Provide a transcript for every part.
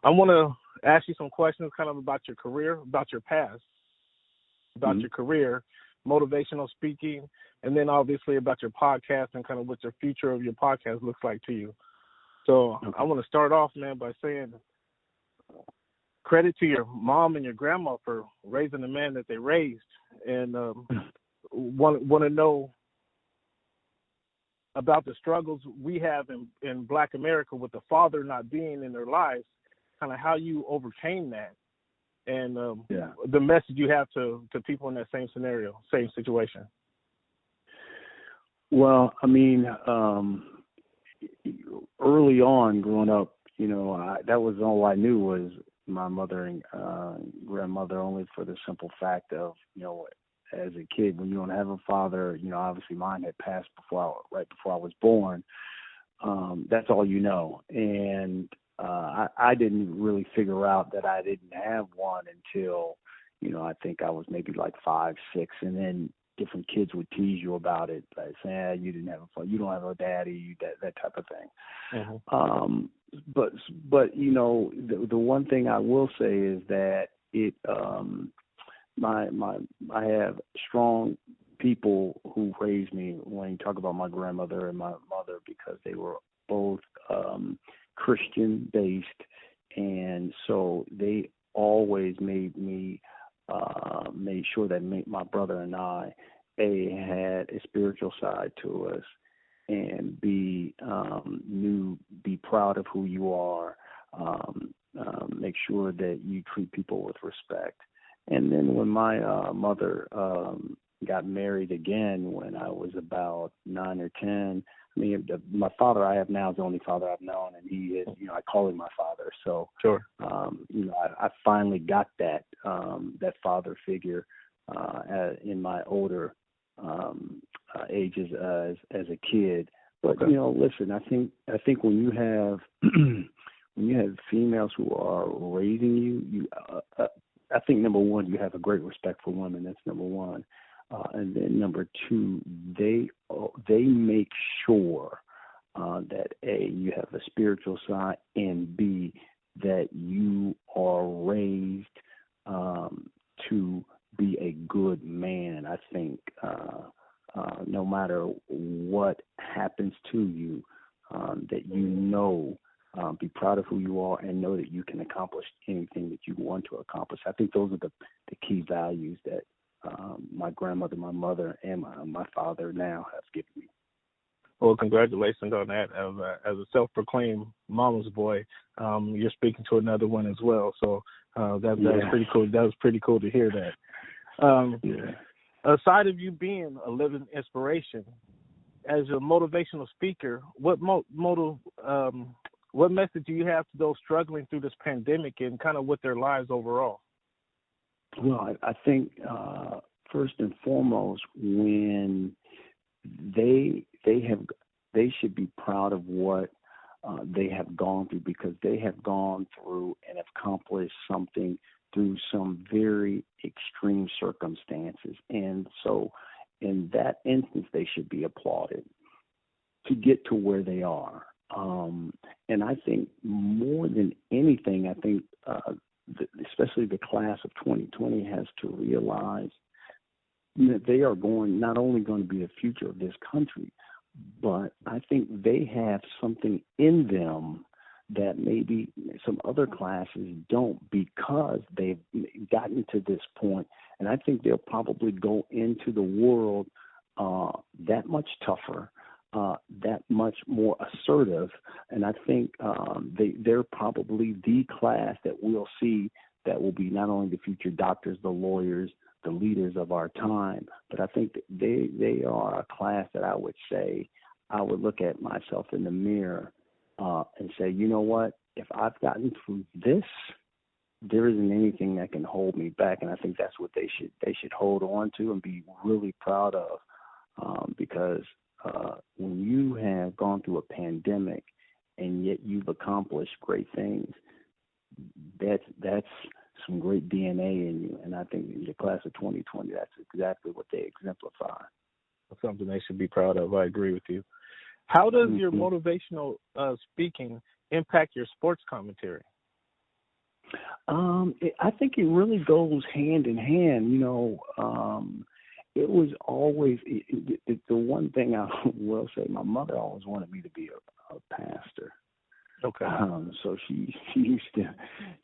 I want to ask you some questions kind of about your career, about your past, about your career, motivational speaking, and then obviously about your podcast and kind of what your future of your podcast looks like to you. So I want to start off, man, by saying credit to your mom and your grandma for raising the man that they raised, and want to know about the struggles we have in Black America with the father not being in their lives, kind of how you overcame that, and the message you have to people in that same scenario, same situation. Well, I mean, early on growing up, that was all I knew was my mother and grandmother, only for the simple fact of, as a kid, when you don't have a father, obviously mine had passed right before I was born. That's all you know. And I didn't really figure out that I didn't have one until, I think I was maybe like 5, 6, and then different kids would tease you about it, like saying, you didn't have a father, you don't have a daddy, that type of thing. But the one thing I will say is that it I have strong people who raised me when you talk about my grandmother and my mother, because they were both Christian based, and so they always made sure that my brother and I had a spiritual side to us, and be proud of who you are, make sure that you treat people with respect. And then when my mother got married again when I was about 9 or 10, I mean, my father I have now is the only father I've known, and he is, I call him my father. So, sure. I finally got that father figure in my older ages as a kid. But listen, I think when you have when you have females who are raising you, I think number one, you have a great respect for women. That's number one. And then number two, they make sure that A, you have a spiritual side, and B, that you are raised to be a good man. I think no matter what happens to you, that be proud of who you are and know that you can accomplish anything that you want to accomplish. I think those are the key values that my grandmother, my mother, and my father now have given me. Well, congratulations on that. As a self-proclaimed mama's boy, you're speaking to another one as well. So that was pretty cool. That was pretty cool to hear that. Aside of you being a living inspiration, as a motivational speaker, what message do you have to those struggling through this pandemic and kind of with their lives overall? Well, I think first and foremost, when they should be proud of what they have gone through, because they have gone through and accomplished something through some very extreme circumstances. And so in that instance, they should be applauded to get to where they are. And I think more than anything, especially the class of 2020 has to realize that they are not only going to be the future of this country, but I think they have something in them that maybe some other classes don't, because they've gotten to this point. And I think they'll probably go into the world that much tougher, that much more assertive. And I think they're probably the class that we'll see that will be not only the future doctors, the lawyers, the leaders of our time, but I think that they are a class that I would say I would look at myself in the mirror and say, you know what, if I've gotten through this, there isn't anything that can hold me back. And I think that's what they should hold on to and be really proud of, because when you have gone through a pandemic and yet you've accomplished great things, that's some great DNA in you. And I think in the class of 2020, that's exactly what they exemplify. Something they should be proud of. I agree with you. How does your motivational speaking impact your sports commentary? I think it really goes hand in hand. It was always the one thing I will say. My mother always wanted me to be a pastor. Okay. So she used to,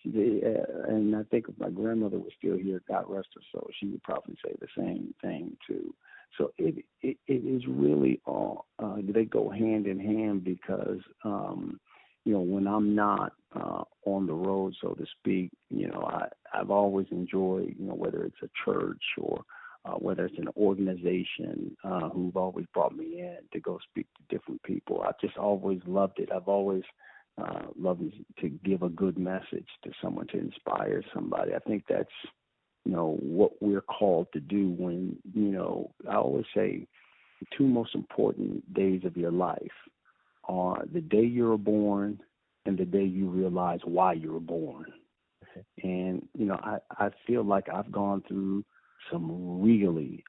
and I think if my grandmother was still here, God rest her soul, she would probably say the same thing too. So it is really all they go hand in hand because when I'm not on the road, so to speak, I've always enjoyed whether it's a church or whether it's an organization who've always brought me in to go speak to different people. I've just always loved it. I've always loved to give a good message to someone, to inspire somebody. I think that's what we're called to do when, I always say the two most important days of your life are the day you were born and the day you realize why you were born. And, I feel like I've gone through some really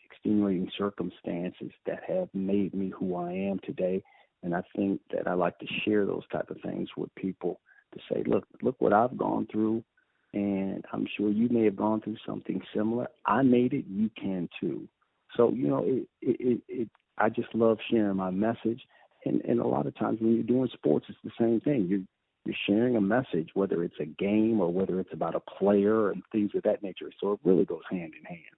extenuating circumstances that have made me who I am today. And I think that I like to share those type of things with people to say, look what I've gone through. And I'm sure you may have gone through something similar. I made it. You can too. So, I just love sharing my message. And a lot of times when you're doing sports, it's the same thing. You're sharing a message, whether it's a game or whether it's about a player and things of that nature. So it really goes hand in hand.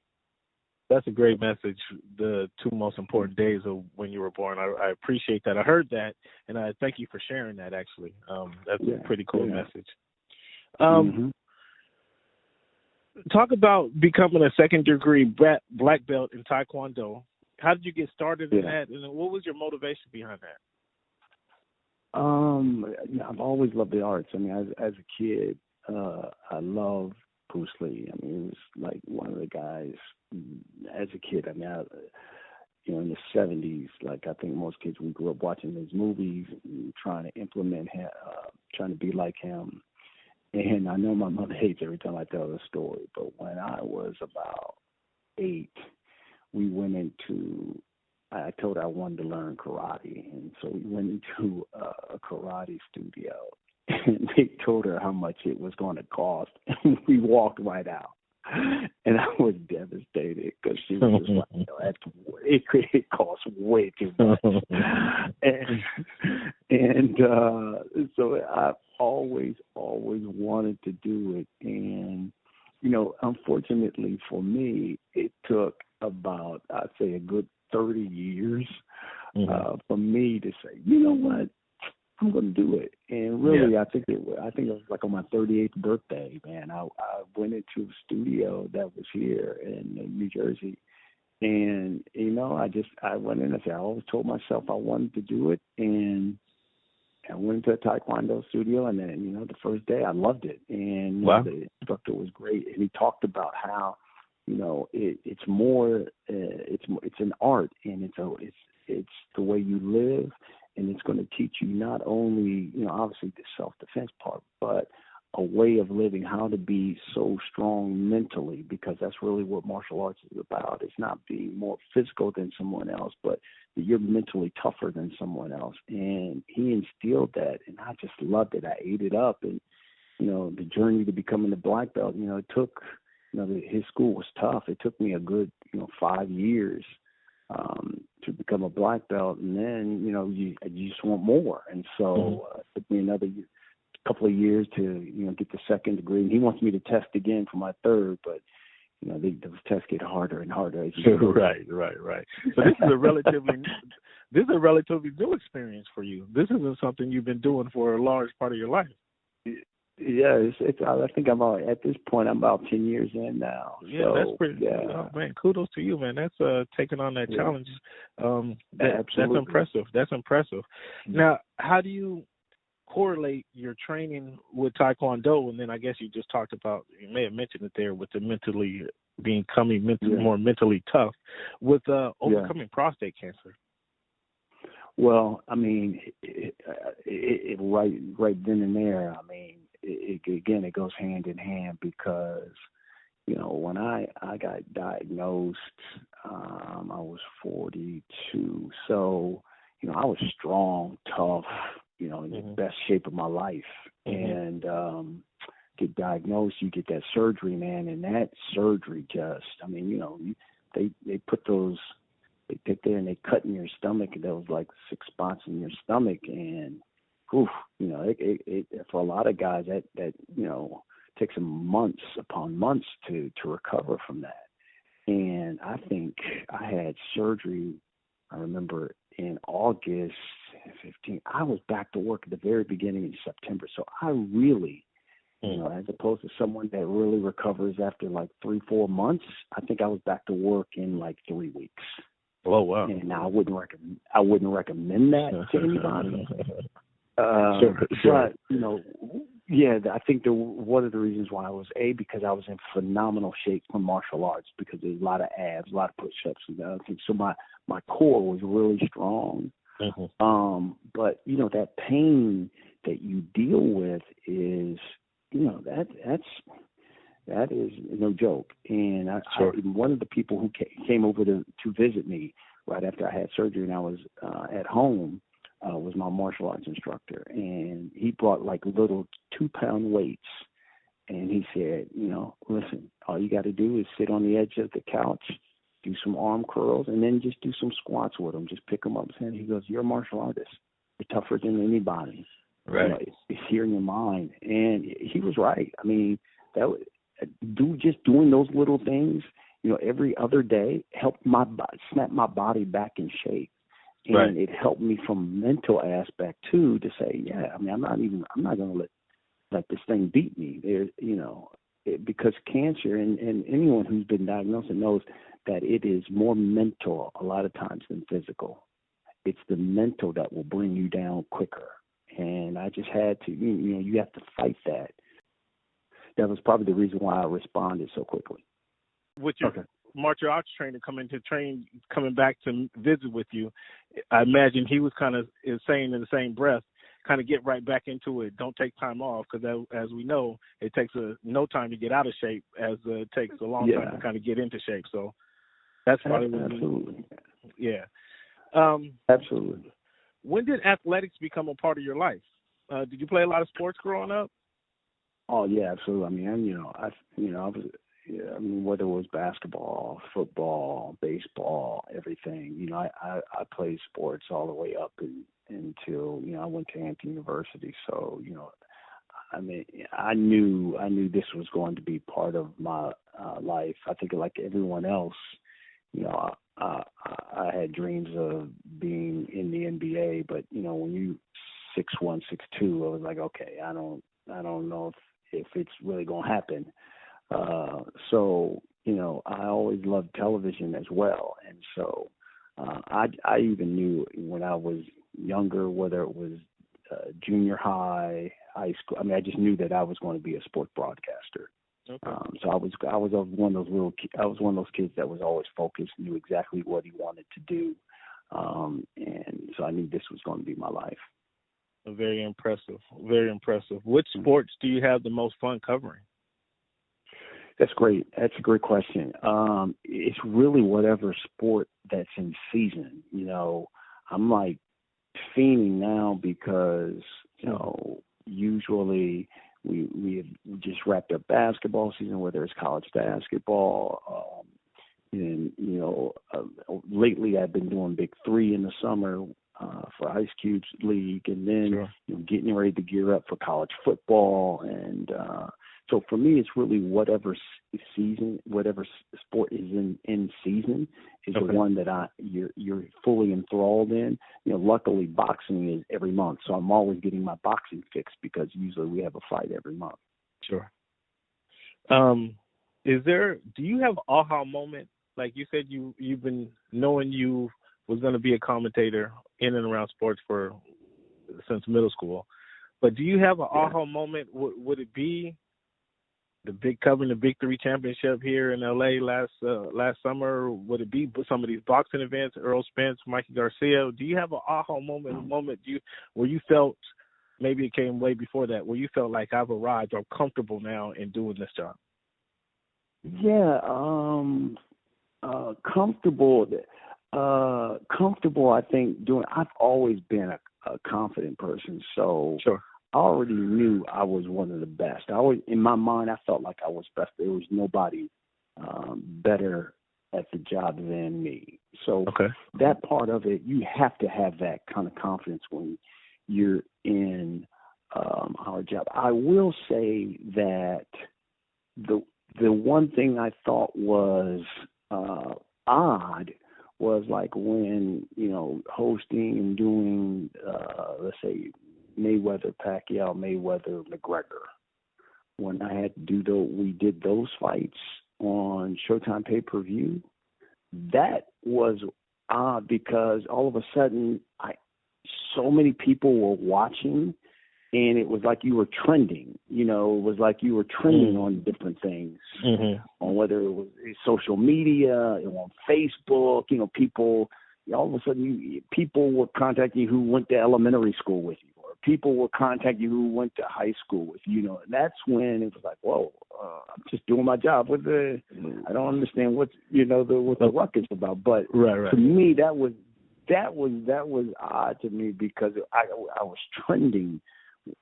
That's a great message, the two most important days of when you were born. I appreciate that. I heard that, and I thank you for sharing that, actually. That's a pretty cool message. Talk about becoming a second-degree black belt in Taekwondo. How did you get started in that, and what was your motivation behind that? I've always loved the arts. I mean, as a kid, I loved Bruce Lee. I mean, he was like one of the guys as a kid. I mean, in the 70s, like I think most kids, we grew up watching those movies, trying to implement him, trying to be like him. And I know my mother hates every time I tell the story, but when I was about 8, we went into, I told her I wanted to learn karate. And so we went into a karate studio, and they told her how much it was going to cost. And we walked right out. And I was devastated because she was just like, it costs way too much. and so I've always wanted to do it. And, unfortunately for me, it took about, I'd say, a good 30 years for me to say, you know what, I'm going to do it. And really, I think it was like on my 38th birthday, man. I went into a studio that was here in New Jersey. And, I went in and I always told myself I wanted to do it. And I went into a Taekwondo studio, and then, the first day I loved it. And the instructor was great. And he talked about how, it's more, it's an art, and it's the way you live. And it's going to teach you not only, obviously the self-defense part, but a way of living, how to be so strong mentally, because that's really what martial arts is about. It's not being more physical than someone else, but that you're mentally tougher than someone else. And he instilled that, and I just loved it. I ate it up. And, the journey to becoming a black belt, it took, his school was tough. It took me a good, 5 years to become a black belt, and then you just want more, and so it took me another couple of years to get the second degree. And he wants me to test again for my third, but those tests get harder and harder as you go. Right. So this is a relatively new experience for you. This isn't something you've been doing for a large part of your life. Yeah, I think at this point I'm about 10 years in now. Yeah, so, that's pretty. Yeah. Man, kudos to you, man. That's taking on that challenge. That's impressive. That's impressive. Mm-hmm. Now, how do you correlate your training with Taekwondo? And then I guess you just talked about, you may have mentioned it there, with the becoming more mentally tough with overcoming prostate cancer. Well, I mean, right then and there, I mean, it goes hand in hand because, when I got diagnosed, I was 42. So, I was strong, tough, in the best shape of my life. And get diagnosed, you get that surgery, man, and that surgery just, I mean, you know, they put those, they sit there and they cut in your stomach, and there was like 6 spots in your stomach, and oof, you know, it for a lot of guys that you know, takes them months upon months to recover from that. And I think I had surgery, I remember in August 15th. I was back to work at the very beginning in September. So I really, you know, as opposed to someone that really recovers after like 3-4 months, I think I was back to work in like 3 weeks. Oh, wow. And I wouldn't recommend that to anybody. Sure. But, you know, yeah, I think one of the reasons why I was because I was in phenomenal shape for martial arts, because there's a lot of abs, a lot of push-ups and other things. So my core was really strong. Mm-hmm. But, you know, that pain that you deal with is, you know, that is no joke. And one of the people who came over to visit me right after I had surgery and I was at home was my martial arts instructor. And he brought like little 2-pound weights. And he said, you know, listen, all you got to do is sit on the edge of the couch, do some arm curls, and then just do some squats with them. Just pick them up. And he goes, you're a martial artist. You're tougher than anybody. Right. You know, it's here in your mind. And he was right. I mean, doing those little things, you know, every other day helped snap my body back in shape. And it helped me from mental aspect too, to say, yeah, I mean, I'm not going to let this thing beat me. There, you know, because cancer and anyone who's been diagnosed knows that it is more mental a lot of times than physical. It's the mental that will bring you down quicker. And I just had to, you know, you have to fight that. That was probably the reason why I responded so quickly. With your martial arts trainer coming back to visit with you, I imagine he was kind of saying in the same breath, kind of get right back into it. Don't take time off, because as we know, it takes no time to get out of shape, as it takes a long time to kind of get into shape. So that's probably absolutely. Yeah. Absolutely. When did athletics become a part of your life? Did you play a lot of sports growing up? Oh yeah, absolutely. I mean, I mean, whether it was basketball, football, baseball, everything. You know, I played sports all the way up until, you know, I went to Hampton University. So, you know, I mean, I knew this was going to be part of my life. I think like everyone else, you know, I had dreams of being in the NBA, but you know, when you 6'1", 6'2", I was like, okay, I don't know if it's really gonna happen. So, you know, I always loved television as well, and so I even knew when I was younger, whether it was junior high, high school. I mean, I just knew that I was going to be a sport broadcaster. Okay. So I was one of those kids that was always focused, knew exactly what he wanted to do, and so I knew this was going to be my life. Very impressive. Very impressive. Which sports do you have the most fun covering? That's great. That's a great question. It's really whatever sport that's in season. You know, I'm like fiending now because, you know, usually we just wrapped up basketball season, whether it's college basketball. And, you know, lately I've been doing Big Three in the summer for Ice Cube's league, and then you know, getting ready to gear up for college football. And so for me, it's really whatever season, whatever sport is in season is the one that you're fully enthralled in. You know, luckily boxing is every month, so I'm always getting my boxing fix because usually we have a fight every month. Sure. Do you have an aha moment? Like you said, you've been knowing you was going to be a commentator in and around sports since middle school, but do you have an aha moment? Would it be covering the Big Three championship here in LA last summer? Would it be some of these boxing events, Earl Spence, Mikey Garcia? Do you have an aha moment where you felt, maybe it came way before that, where you felt like I've arrived, I'm comfortable now in doing this job? Yeah, comfortable. I think I've always been a confident person, so already knew I was one of the best. In my mind, I felt like I was best. There was nobody better at the job than me. So that part of it, you have to have that kind of confidence when you're in our job. I will say that the one thing I thought was odd was like when, hosting and doing, let's say, Mayweather, Pacquiao, Mayweather, McGregor. When I had to do we did those fights on Showtime pay-per-view, that was odd because all of a sudden so many people were watching, and it was like you were trending. It was like you were trending on different things, on whether it was social media, on Facebook. People, all of a sudden, people were contacting you who went to elementary school with you, or people were contacting you who went to high school with you. And that's when it was like, whoa, I'm just doing my job. I don't understand what the ruckus about. But to me, that was odd to me because I was trending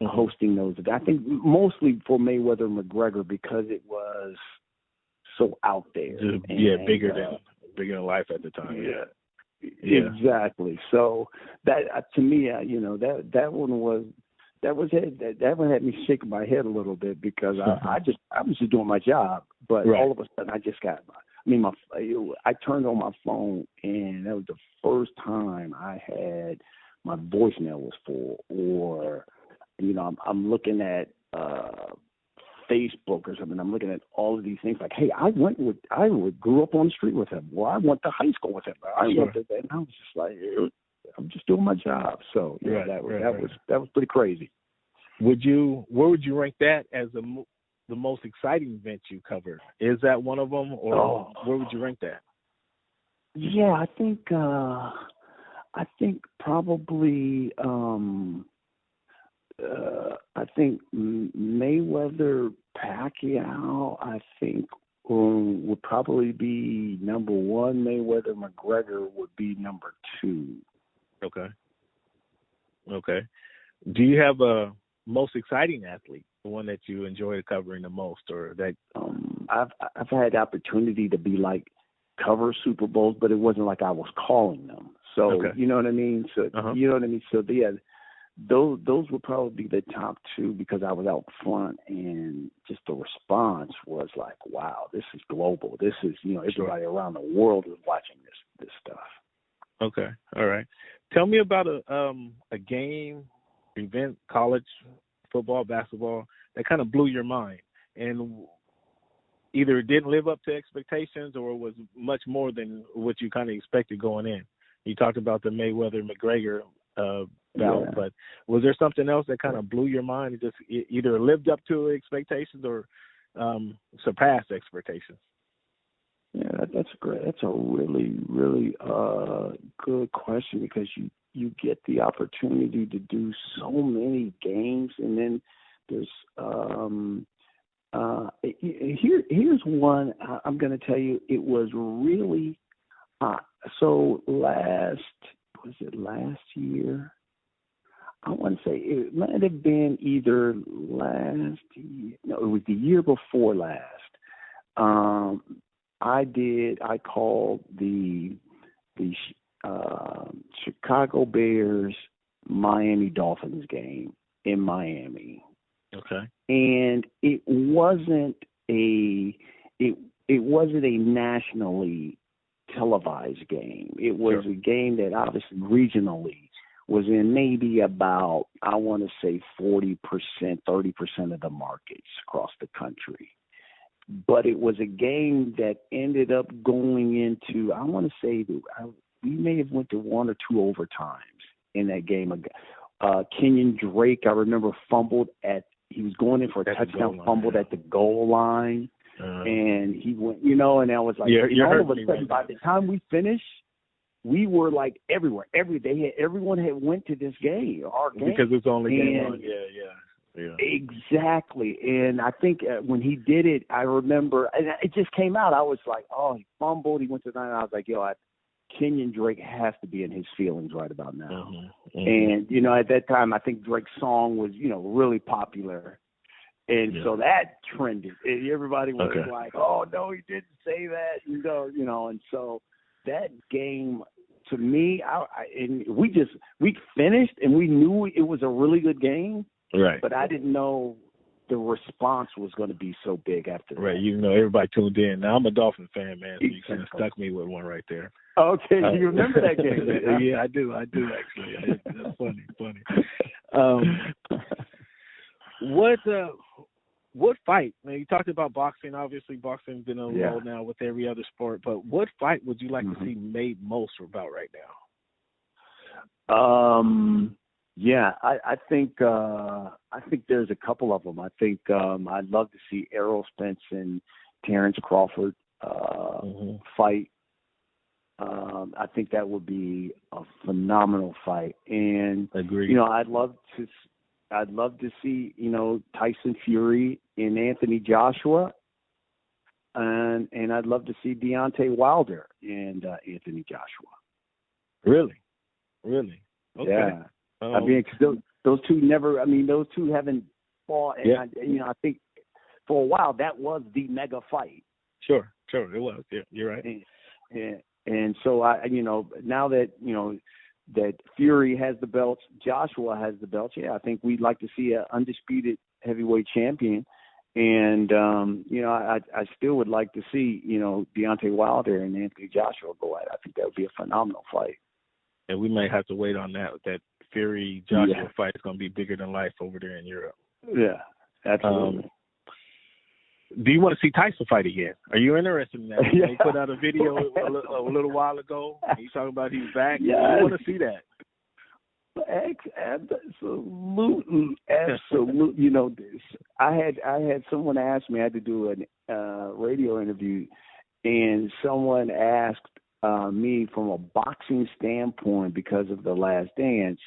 hosting those. I think mostly for Mayweather and McGregor because it was so out there. Bigger than life at the time. Yeah. Exactly. So that to me, that one had me shaking my head a little bit because I was just doing my job, but all of a sudden I turned on my phone and that was the first time I had my voicemail was full, or I'm looking at Facebook or something. I'm looking at all of these things like, hey, I grew up on the street with him, or I went to high school with him. And I was just like, I'm just doing my job. So that was pretty crazy. Where would you rank that as the most exciting event you covered? Is that one of them, or where would you rank that? Yeah, I think probably. I think Mayweather Pacquiao, I think, would probably be number one. Mayweather McGregor would be number two. Okay. Do you have a most exciting athlete, the one that you enjoy covering the most, or that? I've had the opportunity to be like cover Super Bowls, but it wasn't like I was calling them. So you know what I mean. So you know what I mean. So yeah. Those would probably be the top two because I was out front and just the response was like, wow, this is global. This is, everybody around the world is watching this stuff. Okay. All right. Tell me about a game, event, college football, basketball that kind of blew your mind and either it didn't live up to expectations or was much more than what you kind of expected going in. You talked about the Mayweather-McGregor battle, but was there something else that kind of blew your mind? It just either lived up to expectations or surpassed expectations? Yeah, that's great. That's a really, really good question because you get the opportunity to do so many games, and then there's here's one I'm going to tell you. It was really so last year? I want to say it might have been either last year. No, it was the year before last. I called the Chicago Bears Miami Dolphins game in Miami. Okay. And it wasn't a nationally televised game. It was a game that obviously regionally was in maybe about, I want to say 40%, 30% of the markets across the country. But it was a game that ended up going into, I want to say that we may have went to one or two overtimes in that game. Kenyon Drake, I remember, he was going in for a touchdown, fumbled at the goal line. And he went, and I was like, all of a sudden, by the time we finished, we were like everywhere. Everyone had went to this game, our game. Because it's only game on. Yeah. Exactly. And I think when he did it, I remember, and it just came out. I was like, oh, he fumbled. He went to the line. I was like, Kenyon Drake has to be in his feelings right about now. Mm-hmm. And, you know, at that time, I think Drake's song was, you know, really popular. And so that trended. Everybody was like, oh, no, he didn't say that. You know, and so that game, to me, and we finished and we knew it was a really good game. Right. But I didn't know the response was going to be so big after that. Right. You know, everybody tuned in. Now, I'm a Dolphin fan, man, so you kind of stuck me with one right there. Okay. You remember that game? Yeah, I do actually. That's funny. What fight? Now, you talked about boxing. Obviously, boxing's been on a roll now with every other sport. But what fight would you like to see made most about right now? Yeah, I think there's a couple of them. I think I'd love to see Errol Spence and Terrence Crawford fight. I think that would be a phenomenal fight. And Agreed. You know, I'd love to see, you know, Tyson Fury and Anthony Joshua, and I'd love to see Deontay Wilder and Anthony Joshua. Really? Okay. Yeah. I mean, those two haven't fought. And Yeah. I think for a while that was the mega fight. Sure, it was. Yeah, you're right. And so now that that Fury has the belts, Joshua has the belts. Yeah, I think we'd like to see an undisputed heavyweight champion. And I still would like to see Deontay Wilder and Anthony Joshua go at it. I think that would be a phenomenal fight. And we might have to wait on that Fury Joshua fight is going to be bigger than life over there in Europe. Yeah, absolutely. Do you want to see Tyson fight again? Are you interested in that? Yeah. They put out a video a little while ago. He's talking about he's back. Yeah. I want to see that. Absolutely. You know, I had someone ask me. I had to do a radio interview, and someone asked me from a boxing standpoint because of The Last Dance.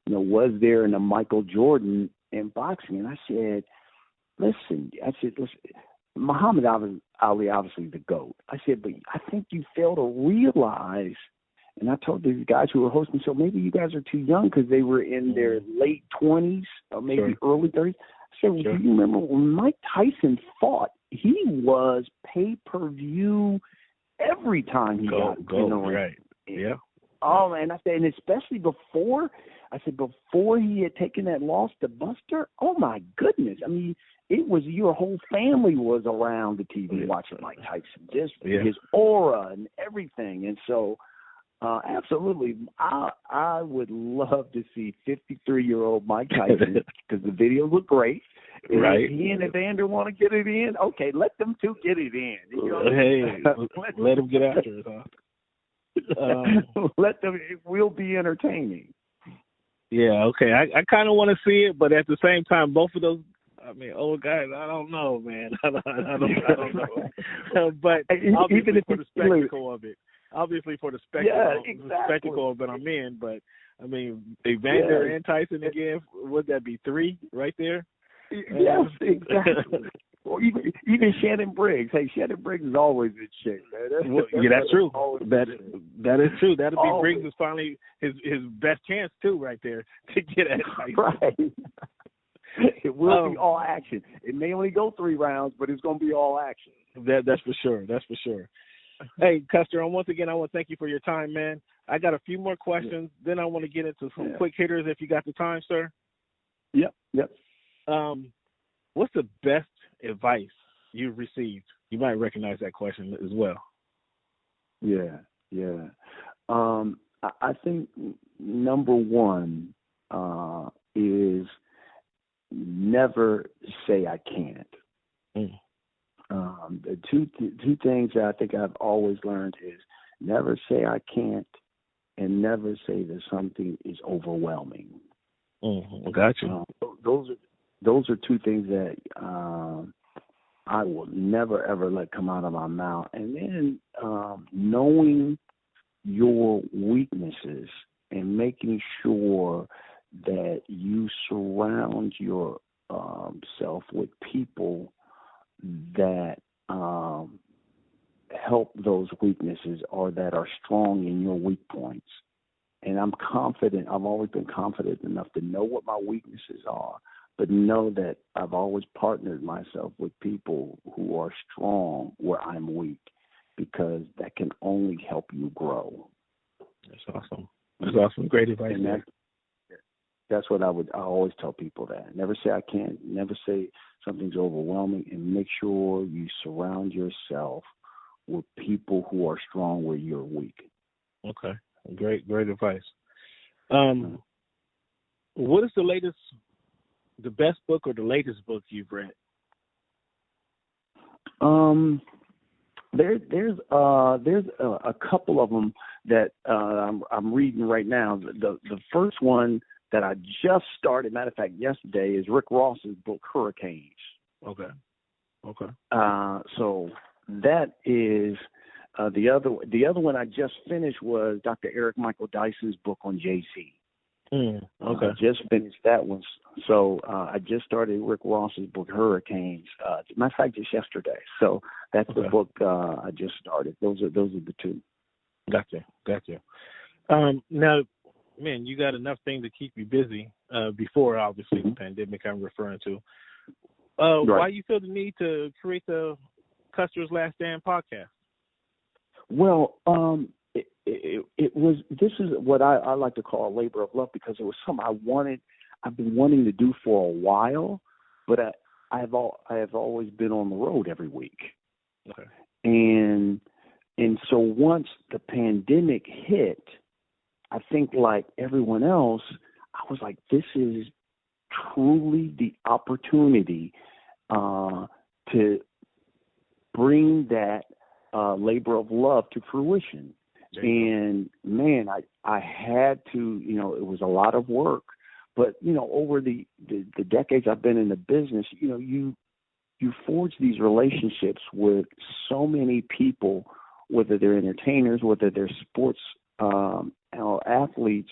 You know, was there a Michael Jordan in boxing? And I said, listen. Muhammad Ali, obviously the GOAT. I said, but I think you fail to realize, and I told these guys who were hosting the show, maybe you guys are too young because they were in their late 20s or maybe early 30s. I said, well, do you remember when Mike Tyson fought, he was pay-per-view every time he got in the ring. Right. Yeah. Oh, and I said, and especially before he had taken that loss to Buster, oh, my goodness. I mean, it was your whole family was around the TV watching Mike Tyson, just his aura and everything. And so, absolutely, I would love to see 53-year-old Mike Tyson because the video looked great. Right. If he and Evander want to get it in, okay, let them two get it in. You know? Hey, let them get after it, huh? Let them. It will be entertaining. Yeah, okay. I kind of want to see it, but at the same time, both of those, I mean, old guys, I don't know, man. I don't know. But obviously for the spectacle of it. Obviously for the spectacle of it, I'm in. But, I mean, Evander and Tyson again, would that be 3 right there? Yes, exactly. Or even Shannon Briggs. Hey, Shannon Briggs is always in shape, man. That's true. That is true. That'll be Briggs is finally his best chance too, right there, to get at Tyson. Right. It will be all action. It may only go 3 rounds, but it's going to be all action. That's for sure. Hey, Custer, once again, I want to thank you for your time, man. I got a few more questions. Then I want to get into some quick hitters if you got the time, sir. Yep. What's the best advice you've received? You might recognize that question as well. Yeah. I think number one is never say I can't. The two things that I think I've always learned is never say I can't and never say that something is overwhelming. Got you. Those are two things that I will never, ever let come out of my mouth. And then knowing your weaknesses and making sure that you surround yourself with people that help those weaknesses or that are strong in your weak points. And I'm confident, I've always been confident enough to know what my weaknesses are, but know that I've always partnered myself with people who are strong where I'm weak, because that can only help you grow. That's awesome. That's awesome. Great advice. And that's what I always tell people that. Never say I can't, never say something's overwhelming, and make sure you surround yourself with people who are strong where you're weak. Okay. Great advice. What is the best book or the latest book you've read? There's a couple of them that I'm reading right now. The first one that I just started, matter of fact, yesterday, is Rick Ross's book Hurricanes. Okay. So that is the other one I just finished was Dr. Eric Michael Dice's book on Jay-Z. Okay. I just finished that one. So I just started Rick Ross's book Hurricanes. Matter of fact, just yesterday. So that's the book I just started. Those are the two. Gotcha. Now, man, you got enough things to keep you busy before, obviously, the pandemic I'm referring to. Right. Why you feel the need to create the Custer's Last Stand podcast? Well, it was. This is what I like to call a labor of love, because it was something I've been wanting to do for a while, but I have always been on the road every week. Okay. And so once the pandemic hit, I think like everyone else, I was like, this is truly the opportunity to bring that labor of love to fruition. And man, I had to, it was a lot of work, but over the decades I've been in the business, you forge these relationships with so many people, whether they're entertainers, whether they're sports or athletes.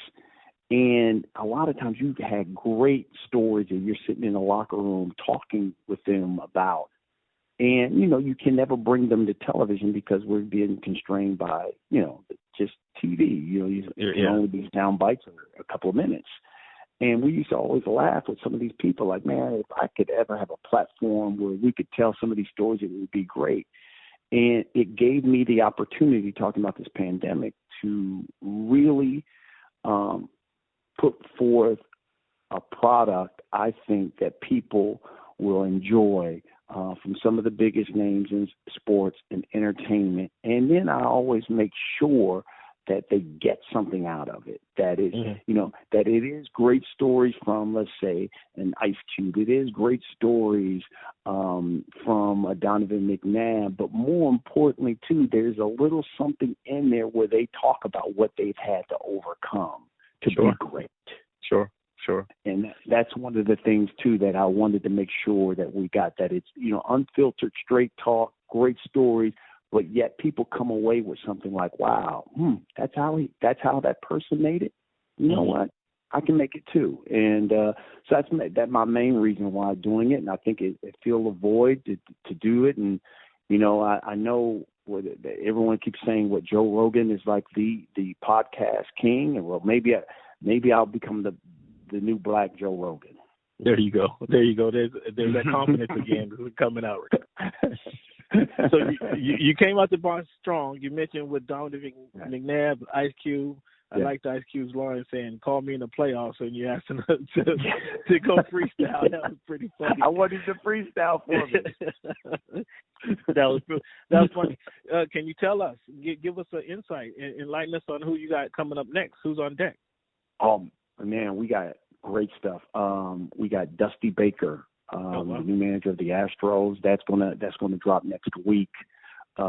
And a lot of times you've had great stories that you're sitting in a locker room talking with them about. And, you can never bring them to television because we're being constrained by, just TV. You can only be sound bites or a couple of minutes. And we used to always laugh with some of these people like, man, if I could ever have a platform where we could tell some of these stories, it would be great. And it gave me the opportunity, talking about this pandemic, to really put forth a product I think that people will enjoy from some of the biggest names in sports and entertainment. And then I always make sure that they get something out of it. That is, that it is great stories from, let's say, an Ice Cube. It is great stories from a Donovan McNabb. But more importantly, too, there's a little something in there where they talk about what they've had to overcome to be great. Sure. And that's one of the things, too, that I wanted to make sure that we got, that it's, unfiltered, straight talk, great stories, but yet people come away with something like, wow, that's how that person made it. You know what? I can make it too. And so that's my main reason why I'm doing it. And I think it filled a void to do it. And, I know everyone keeps saying what Joe Rogan is like the podcast king. And well, maybe I'll become the new black Joe Rogan. There you go. There's that confidence again coming out. So you came out the box strong. You mentioned with Donovan McNabb, Ice Cube. I liked Ice Cube's line saying, "Call me in the playoffs," and you asked him to go freestyle. That was pretty funny. I wanted to freestyle for me. That was funny. Can you tell us, give us an insight, enlighten us on who you got coming up next? Who's on deck? Man, we got great stuff. We got Dusty Baker, the new manager of the Astros. That's gonna drop next week,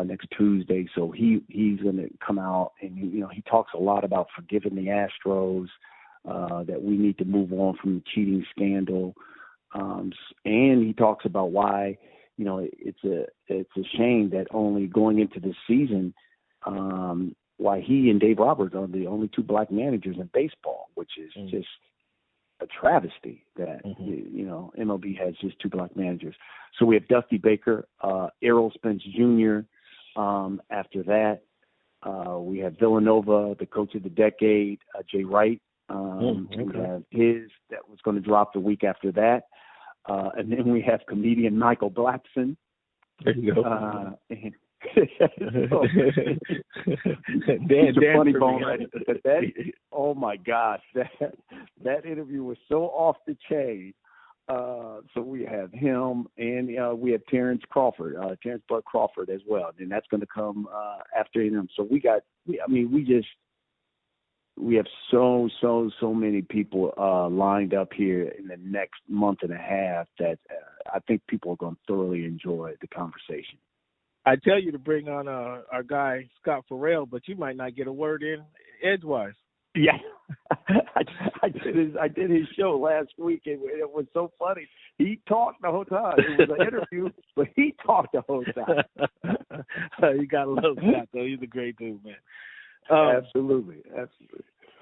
next Tuesday. So he's gonna come out and he talks a lot about forgiving the Astros, that we need to move on from the cheating scandal, and he talks about why it's a shame that only going into this season. Why he and Dave Roberts are the only two black managers in baseball, which is just a travesty that, MLB has just two black managers. So we have Dusty Baker, Errol Spence Jr., After that, we have Villanova, the coach of the decade, Jay Wright. Okay. We have his that was going to drop the week after that. And then we have comedian Michael Blackson. There you go. Dan funny bone, right? Oh my gosh, that interview was so off the chain. So we have him, and we have Terrence Bud Crawford as well, and that's going to come after him. So we have so many people lined up here in the next month and a half that I think people are going to thoroughly enjoy the conversation. I tell you to bring on our guy Scott Farrell, but you might not get a word in edgewise. Yeah, I did his show last week, and it was so funny. He talked the whole time. It was an interview, but he talked the whole time. You gotta love Scott, though. He's a great dude, man. Absolutely.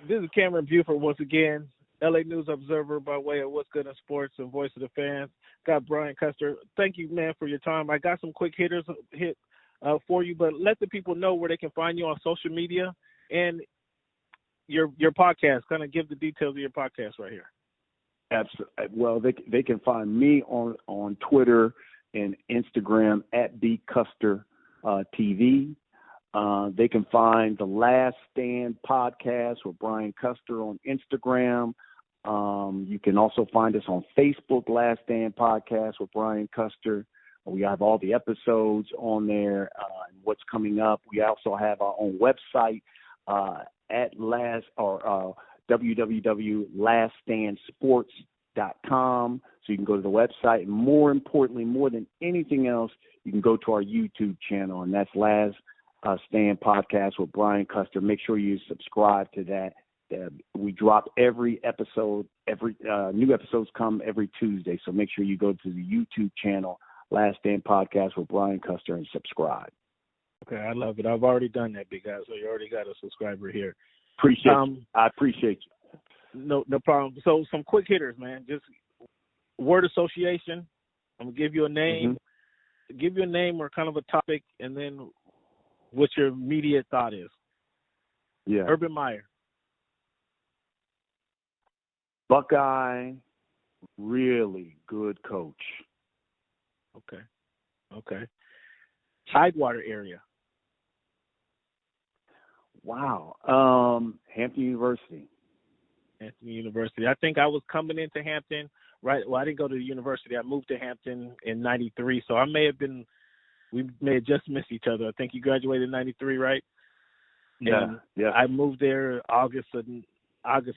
This is Cam Buford once again, LA News Observer by way of What's Good in Sports and Voice of the Fans. Got Brian Custer. Thank you, man, for your time. I got some quick hitters for you, but let the people know where they can find you on social media and your podcast. Kind of give the details of your podcast right here. Absolutely. Well, they can find me on Twitter and Instagram at BCuster TV. They can find the Last Stand podcast with Brian Custer on Instagram. You can also find us on Facebook, Last Stand podcast with Brian Custer. We have all the episodes on there and what's coming up. We also have our own website at www.laststandsports.com. So you can go to the website. And more importantly, more than anything else, you can go to our YouTube channel, and that's Last Stand Podcast with Brian Custer. Make sure you subscribe to that. We drop every episode. New episodes come every Tuesday. So make sure you go to the YouTube channel, Last Stand Podcast with Brian Custer, and subscribe. Okay, I love it. I've already done that, big guy. So you already got a subscriber here. Appreciate you. I appreciate you. No problem. So some quick hitters, man. Just word association. I'm gonna give you a name. Mm-hmm. Give you a name or kind of a topic, and then what your immediate thought is. Yeah. Urban Meyer. Buckeye, really good coach. Okay. Tidewater area. Wow. Hampton University. I think I was coming into Hampton, right? Well, I didn't go to the university. I moved to Hampton in 93, so we may have just missed each other. I think you graduated in 93, right? Yeah. I moved there August of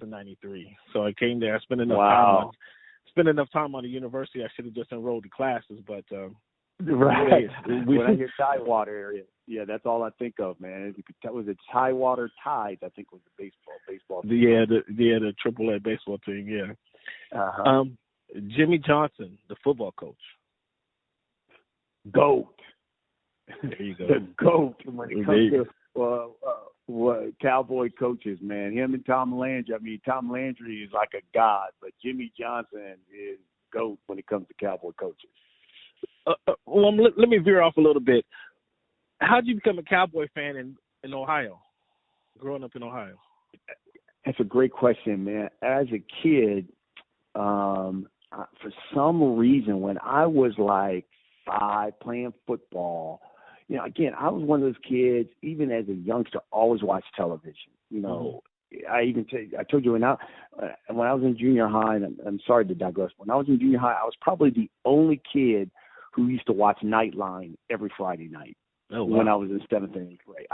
93. So I came there. I spent enough time on the university. I should have just enrolled in classes, but right. When I hear Tidewater area, yeah, that's all I think of, man. That was the Tidewater Tides, I think was the baseball team. The AAA baseball team, yeah. Uh-huh. Jimmy Johnson, the football coach. GOAT. There you go. The GOAT when it comes to Cowboy coaches, man. Him and Tom Landry. I mean, Tom Landry is like a god, but Jimmy Johnson is GOAT when it comes to Cowboy coaches. Well, let me veer off a little bit. How did you become a Cowboy fan in Ohio, growing up in Ohio? That's a great question, man. As a kid, for some reason, when I was like 5 playing football, again, I was one of those kids, even as a youngster, always watched television. I told you when I was in junior high, and I'm sorry to digress, but when I was in junior high, I was probably the only kid who used to watch Nightline every Friday night. Oh, wow. When I was in 7th and 8th grade.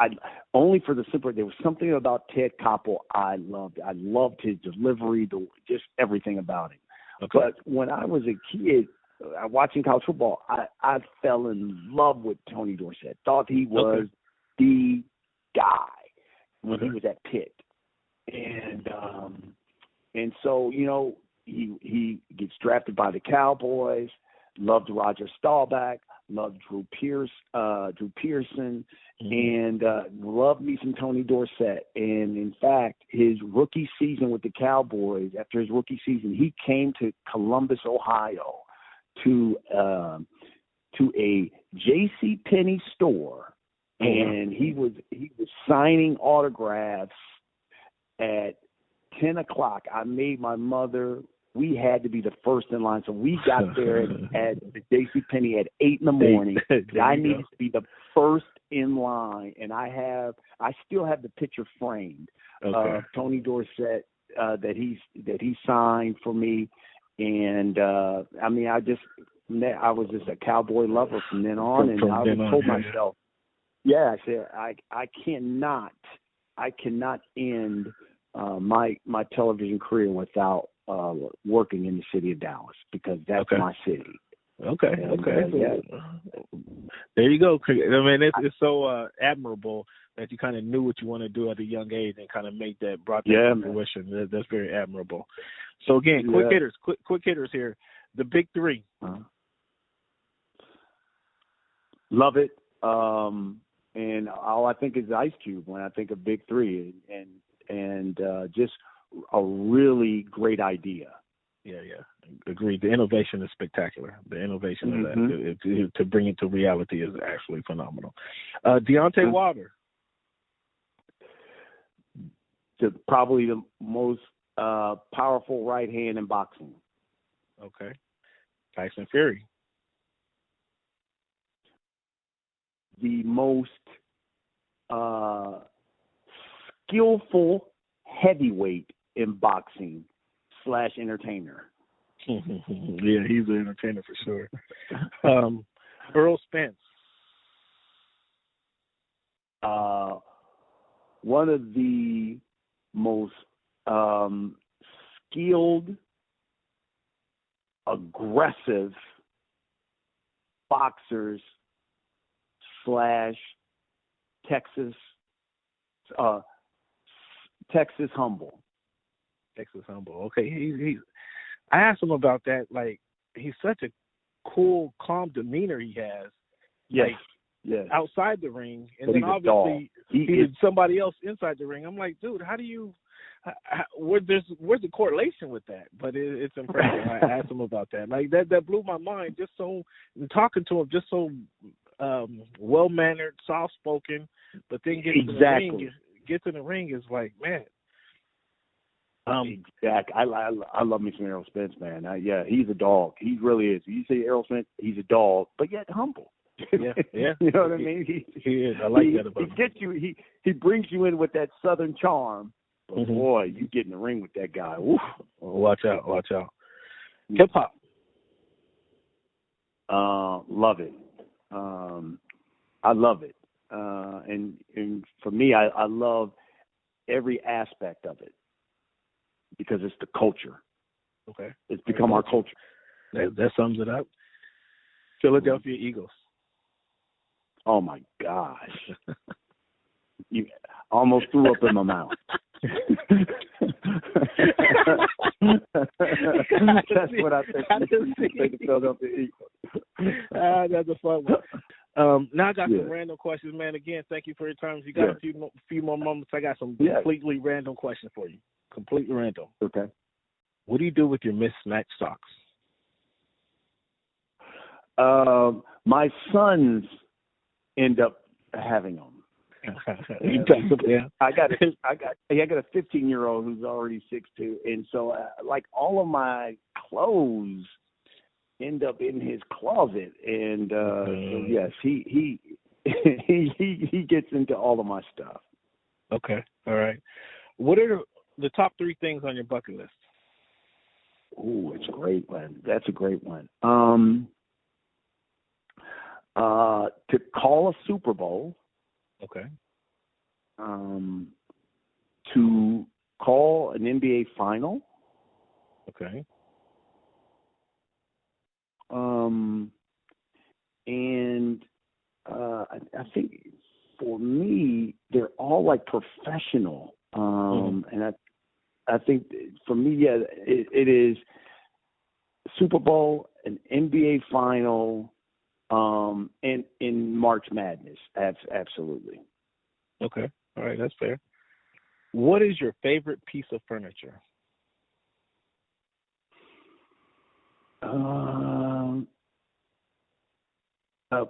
Only for the simple, there was something about Ted Koppel I loved. I loved his delivery, just everything about him. Okay. But when I was a kid, watching college football, I fell in love with Tony Dorsett. Thought he was the guy when he was at Pitt. And so, he gets drafted by the Cowboys, loved Roger Staubach, loved Drew Pearson, and loved me some Tony Dorsett. And in fact, his rookie season with the Cowboys, after his rookie season, he came to Columbus, Ohio, to a J.C. Penney store and he was signing autographs at 10 o'clock. I made my mother. We had to be the first in line, so we got there at the JCPenney at 8 in the morning. I needed to be the first in line, and I still have the picture framed. Tony Dorsett that he signed for me, and I mean, I was just a Cowboy lover from then on, and I told myself, I said I cannot end my television career without working in the city of Dallas, because that's my city. Okay. There you go. I mean, it's so admirable that you kind of knew what you want to do at a young age and kind of brought that to fruition. That's very admirable. So again, quick hitters here. The big three. Love it. And all I think is Ice Cube when I think of big three, and just a really great idea. Yeah, agreed. The innovation is spectacular. The innovation of that to bring it to reality is actually phenomenal. Deontay Wilder. Probably the most powerful right hand in boxing. Okay. Tyson Fury. The most skillful heavyweight in boxing / entertainer. Yeah, he's an entertainer for sure. Earl Spence. One of the most skilled, aggressive boxers / Texas humble. Texas humble. Okay, he's. I asked him about that. Like, he's such a cool, calm demeanor he has. Yes. Outside the ring, and but then obviously he's somebody else inside the ring. I'm like, dude, how do you? Where's the correlation with that? But it's impressive. I asked him about that. Like that blew my mind. Just so talking to him, just so well mannered, soft spoken, but then gets in the ring is like, man. Exactly. I love me some Errol Spence, man. He's a dog. He really is. You say Errol Spence, he's a dog, but yet humble. Yeah. You know what I mean? He is. I like that about him. He gets you. He brings you in with that Southern charm. But boy, you get in the ring with that guy. Oof. Watch out. Hip hop. Love it. I love it. And for me, I love every aspect of it because it's the culture. Okay. It's become our culture. That sums it up. Philadelphia Eagles. Oh my gosh. You almost threw up in my mouth. That's what I think. The Philadelphia Eagles. That's a fun one. Now I got some random questions, man. Again, thank you for your time. If you got a few more moments, I got some completely random questions for you. Completely random. Okay. What do you do with your mismatched socks? My sons end up having them. I got a 15-year-old who's already 6'2", and so like all of my clothes end up in his closet, and so yes, he gets into all of my stuff. Okay, all right. What are the top 3 things on your bucket list? Oh, it's a great one. That's a great one. To call a Super Bowl. Okay. To call an NBA final. Okay. And I think for me, they're all like professional. And I think for me, it is Super Bowl, an NBA final, and in March Madness. Absolutely. Okay. All right. That's fair. What is your favorite piece of furniture?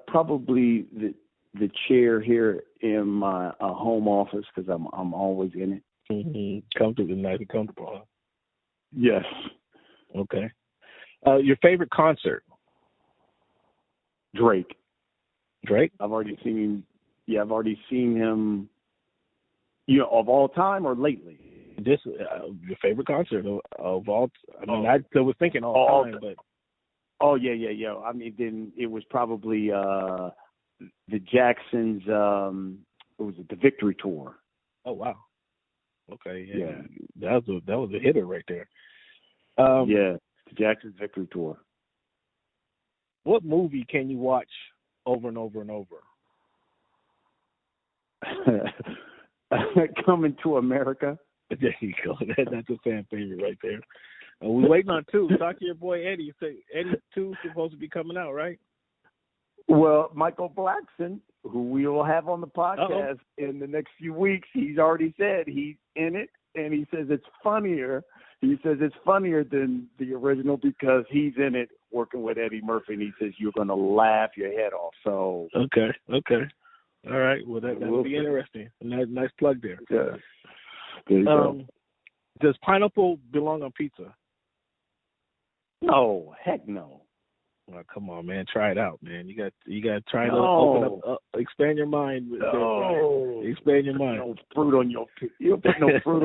Probably the chair here in my home office because I'm always in it. Mm-hmm. Comfortable, nice and comfortable. Huh? Yes. Okay. Your favorite concert? Drake. Drake? I've already seen him. You know, of all time or lately? This your favorite concert of all? I mean, I was thinking all time, but. Oh yeah. I mean, then it was probably the Jacksons. What was it? The Victory Tour. Oh wow. Okay. Yeah. That was a hitter right there. Yeah, the Jacksons Victory Tour. What movie can you watch over and over and over? Coming to America. There you go. That's a fan favorite right there. We're waiting on 2. Talk to your boy Eddie. You say Eddie 2 supposed to be coming out, right? Well, Michael Blackson, who we will have on the podcast in the next few weeks, he's already said he's in it, and he says it's funnier. He says it's funnier than the original because he's in it working with Eddie Murphy, and he says you're going to laugh your head off. So okay. All right. Well, that'll be interesting. Nice plug there. Yeah. There you go. Does pineapple belong on pizza? No, heck no. Well, come on, man. Try it out, man. You got to try to open up, expand your mind. No. Expand your mind. No fruit on your you put no fruit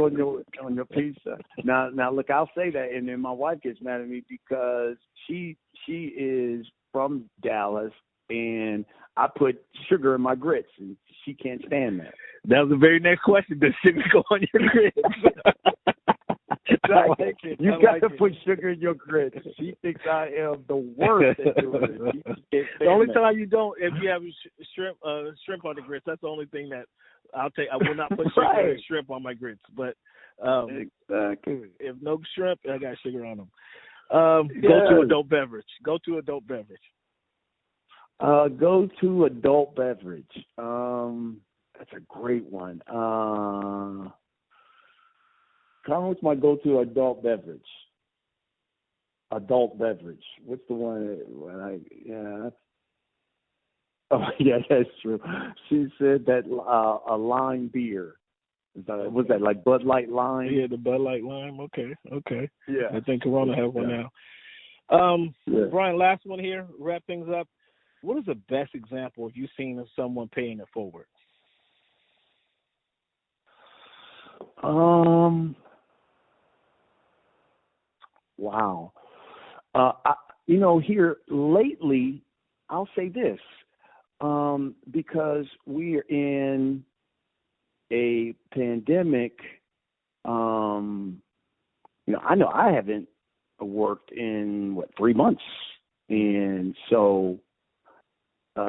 on your pizza. Now look, I'll say that, and then my wife gets mad at me because she is from Dallas, and I put sugar in my grits, and she can't stand that. That was the very next question. Does sugar go on your grits? You got to put sugar in your grits. She thinks I am the worst at doing it. The only time you don't, if you have shrimp on the grits, that's the only thing that I'll take. I will not put sugar and shrimp on my grits. But exactly. If no shrimp, I got sugar on them. Go to adult beverage. Go to adult beverage. That's a great one. What's my go-to adult beverage? What's the one? Oh, yeah, that's true. She said that a lime beer. Was that like Bud Light Lime? Yeah, the Bud Light Lime. Okay. Yeah. I think Corona has one now. Brian, last one here. Wrap things up. What is the best example you've seen of someone paying it forward? Wow. Here lately, I'll say this, because we are in a pandemic. I know I haven't worked in 3 months, and so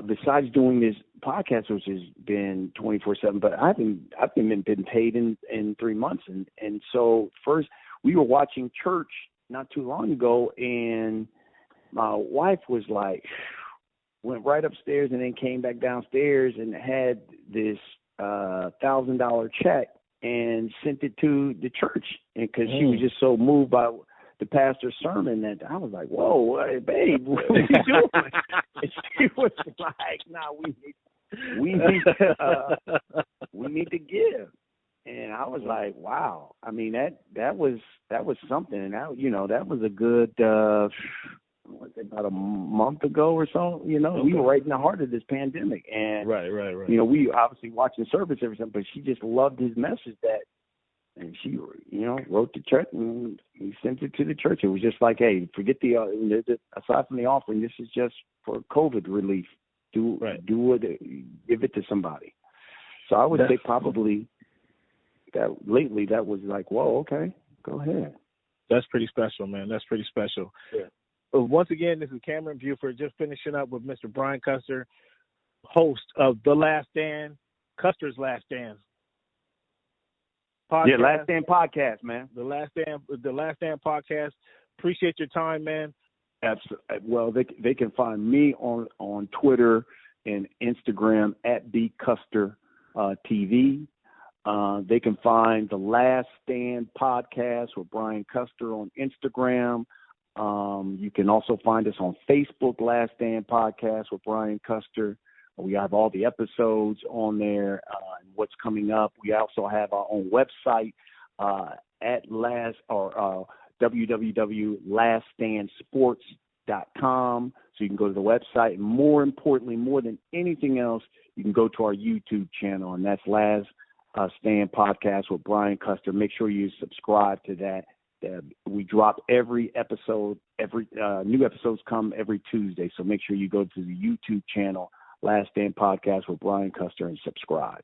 besides doing this podcast, which has been 24/7, but I haven't been paid in 3 months, and so first we were watching church not too long ago, and my wife was like, went right upstairs and then came back downstairs and had this $1,000 check and sent it to the church, and because she was just so moved by the pastor's sermon that I was like, "Whoa, hey, babe, what are you doing?" And she was like, "Nah, we need to give." And I was like, "Wow!" I mean, that was something, and that was a good about a month ago or so. We were right in the heart of this pandemic, and right. We obviously watching service every time, but she just loved his message and she wrote the check and he sent it to the church. It was just like, hey, forget aside from the offering, this is just for COVID relief. Do it, give it to somebody. So I would say probably that lately that was like, whoa, okay, go ahead. That's pretty special, man. That's pretty special. Yeah. Once again, this is Cam Buford, just finishing up with Mr. Brian Custer, host of The Last Stand, Custer's Last Stand podcast. Yeah, Last Stand podcast, man. The Last Stand podcast. Appreciate your time, man. Absolutely. Well, they can find me on Twitter and Instagram at @BCuster TV. They can find The Last Stand podcast with Brian Custer on Instagram. You can also find us on Facebook, Last Stand podcast with Brian Custer. We have all the episodes on there and what's coming up. We also have our own website at www.laststandsports.com. So you can go to the website. And more importantly, more than anything else, you can go to our YouTube channel, and that's Last Stand Podcast with Brian Custer. Make sure you subscribe to that. We drop every episode. Every new episodes come every Tuesday. So make sure you go to the YouTube channel, Last Stand Podcast with Brian Custer, and subscribe.